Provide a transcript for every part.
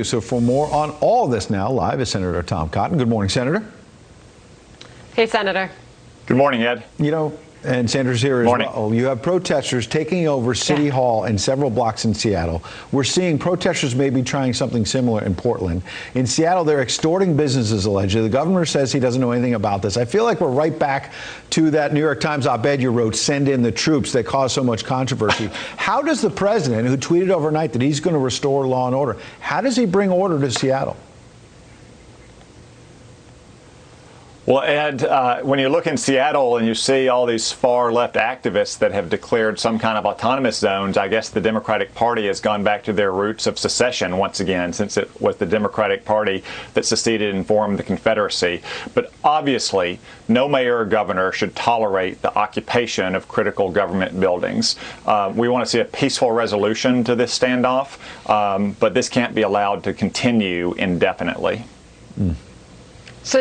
So for more on all this now, live is Senator Tom Cotton. Good morning, Senator. Hey, Senator. Good morning, Ed. You know, and Senator's here as well. You have protesters taking over City Hall in several blocks in Seattle. We're seeing protesters maybe trying something similar in Portland. In Seattle, they're extorting businesses, allegedly. The governor says he doesn't know anything about this. I feel like we're right back to that New York Times op-ed you wrote, "Send in the troops," that caused so much controversy. How does the president, who tweeted overnight that he's going to restore law and order, how does he bring order to Seattle? Well, Ed, when you look in Seattle and you see all these far-left activists that have declared some kind of autonomous zones, I guess the Democratic Party has gone back to their roots of secession once again, since it was the Democratic Party that seceded and formed the Confederacy. But obviously, no mayor or governor should tolerate the occupation of critical government buildings. We want to see a peaceful resolution to this standoff, but this can't be allowed to continue indefinitely. So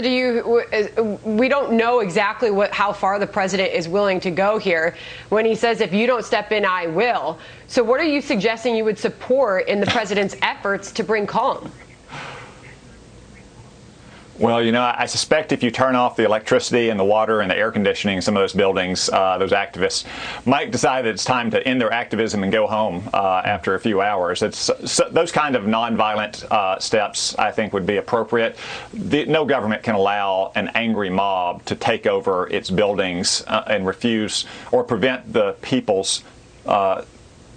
we don't know exactly how far the president is willing to go here when he says, if you don't step in, I will. So what are you suggesting you would support in the president's efforts to bring calm? Well, you know, I suspect if you turn off the electricity and the water and the air conditioning in some of those buildings, those activists might decide that it's time to end their activism and go home after a few hours. Those kind of nonviolent steps, I think, would be appropriate. No government can allow an angry mob to take over its buildings and refuse or prevent the people's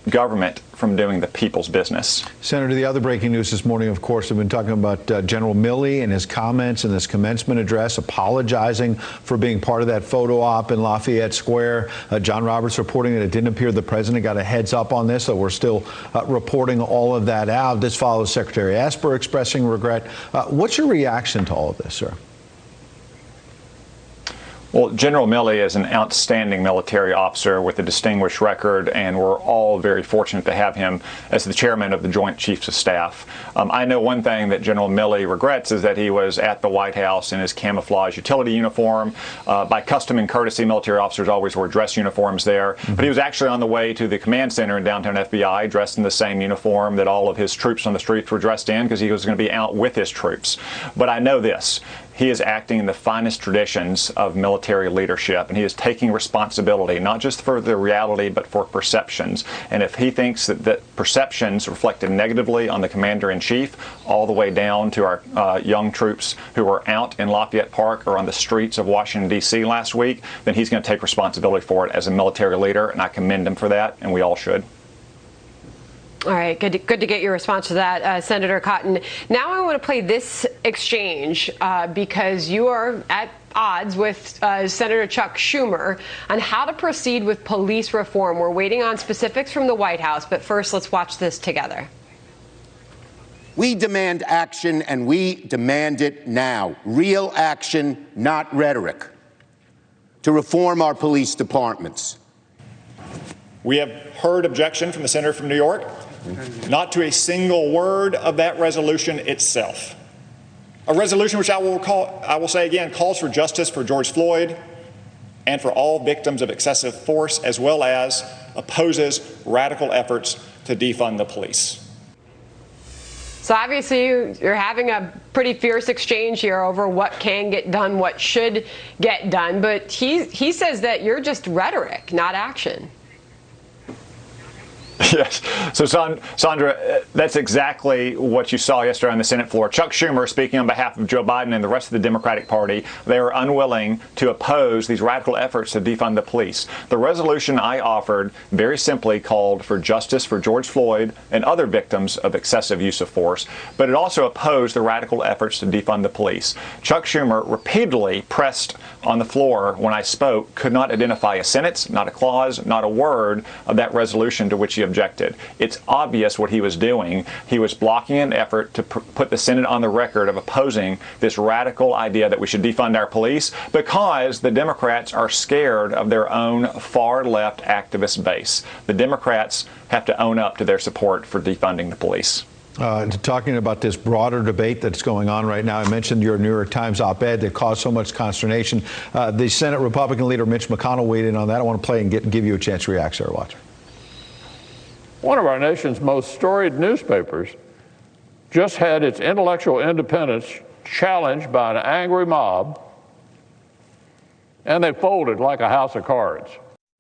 government from doing the people's business. Senator, the other breaking news this morning, of course, we've been talking about General Milley and his comments in this commencement address, apologizing for being part of that photo op in Lafayette Square. John Roberts reporting that it didn't appear the president got a heads up on this, so we're still reporting all of that out. This follows Secretary Esper expressing regret. What's your reaction to all of this, sir? Well, General Milley is an outstanding military officer with a distinguished record, and we're all very fortunate to have him as the chairman of the Joint Chiefs of Staff. I know one thing that General Milley regrets is that he was at the White House in his camouflage utility uniform. By custom and courtesy, military officers always wear dress uniforms there. But he was actually on the way to the command center in downtown FBI dressed in the same uniform that all of his troops on the streets were dressed in, because he was going to be out with his troops. But I know this. He is acting in the finest traditions of military leadership, and he is taking responsibility, not just for the reality, but for perceptions. And if he thinks that perceptions reflected negatively on the commander-in-chief, all the way down to our young troops who were out in Lafayette Park or on the streets of Washington, D.C. last week, then he's going to take responsibility for it as a military leader, and I commend him for that, and we all should. All right, good to get your response to that, Senator Cotton. Now I want to play this exchange because you are at odds with Senator Chuck Schumer on how to proceed with police reform. We're waiting on specifics from the White House, but first let's watch this together. We demand action, and we demand it now. Real action, not rhetoric, to reform our police departments. We have heard objection from the senator from New York, not to a single word of that resolution itself. A resolution which I will say again, calls for justice for George Floyd and for all victims of excessive force, as well as opposes radical efforts to defund the police. So obviously you're having a pretty fierce exchange here over what can get done, what should get done, but he says that you're just rhetoric, not action. Yes. So, Sandra, that's exactly what you saw yesterday on the Senate floor. Chuck Schumer, speaking on behalf of Joe Biden and the rest of the Democratic Party, they are unwilling to oppose these radical efforts to defund the police. The resolution I offered very simply called for justice for George Floyd and other victims of excessive use of force, but it also opposed the radical efforts to defund the police. Chuck Schumer repeatedly pressed on the floor when I spoke, could not identify a sentence, not a clause, not a word of that resolution to which he objected. It's obvious what he was doing. He was blocking an effort to put the Senate on the record of opposing this radical idea that we should defund our police, because the Democrats are scared of their own far-left activist base. The Democrats have to own up to their support for defunding the police. Talking about this broader debate that's going on right now, I mentioned your New York Times op-ed that caused so much consternation. The Senate Republican leader Mitch McConnell weighed in on that. I want to play and give you a chance to react, sir. Watch. One of our nation's most storied newspapers just had its intellectual independence challenged by an angry mob, and they folded like a house of cards.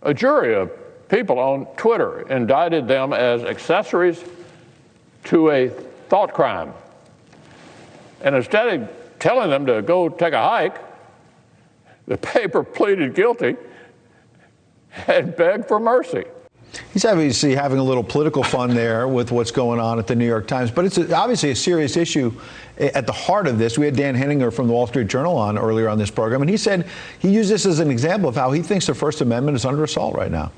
A jury of people on Twitter indicted them as accessories to a thought crime. And instead of telling them to go take a hike, the paper pleaded guilty and begged for mercy. He's obviously having a little political fun there with what's going on at the New York Times, but it's obviously a serious issue at the heart of this. We had Dan Henninger from the Wall Street Journal on earlier on this program, and he said he used this as an example of how he thinks the First Amendment is under assault right now.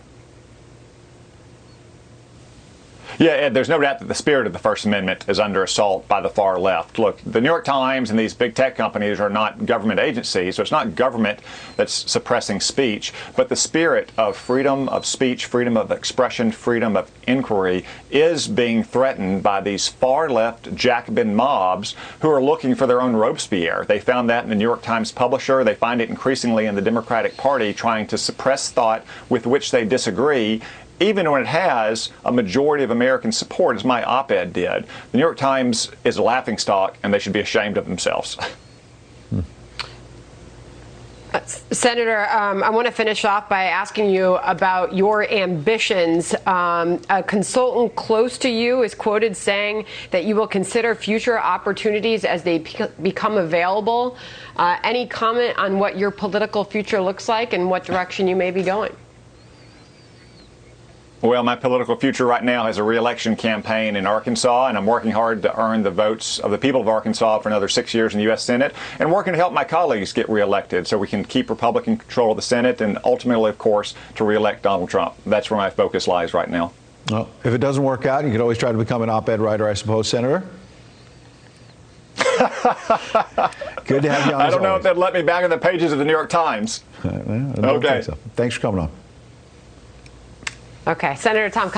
Yeah, Ed, there's no doubt that the spirit of the First Amendment is under assault by the far left. Look, the New York Times and these big tech companies are not government agencies, so it's not government that's suppressing speech, but the spirit of freedom of speech, freedom of expression, freedom of inquiry is being threatened by these far left Jacobin mobs who are looking for their own Robespierre. They found that in the New York Times publisher. They find it increasingly in the Democratic Party, trying to suppress thought with which they disagree, even when it has a majority of American support, as my op-ed did. The New York Times is a laughingstock, and they should be ashamed of themselves. Senator, I want to finish off by asking you about your ambitions. A consultant close to you is quoted saying that you will consider future opportunities as they become available. Any comment on what your political future looks like and what direction you may be going? Well, my political future right now has a re-election campaign in Arkansas, and I'm working hard to earn the votes of the people of Arkansas for another 6 years in the U.S. Senate, and working to help my colleagues get re-elected so we can keep Republican control of the Senate and ultimately, of course, to re-elect Donald Trump. That's where my focus lies right now. Well, if it doesn't work out, you could always try to become an op-ed writer, I suppose, Senator. Good to have you on. I don't know if they'd let me back in the pages of the New York Times. Okay. So. Thanks for coming on. Okay, Senator Tom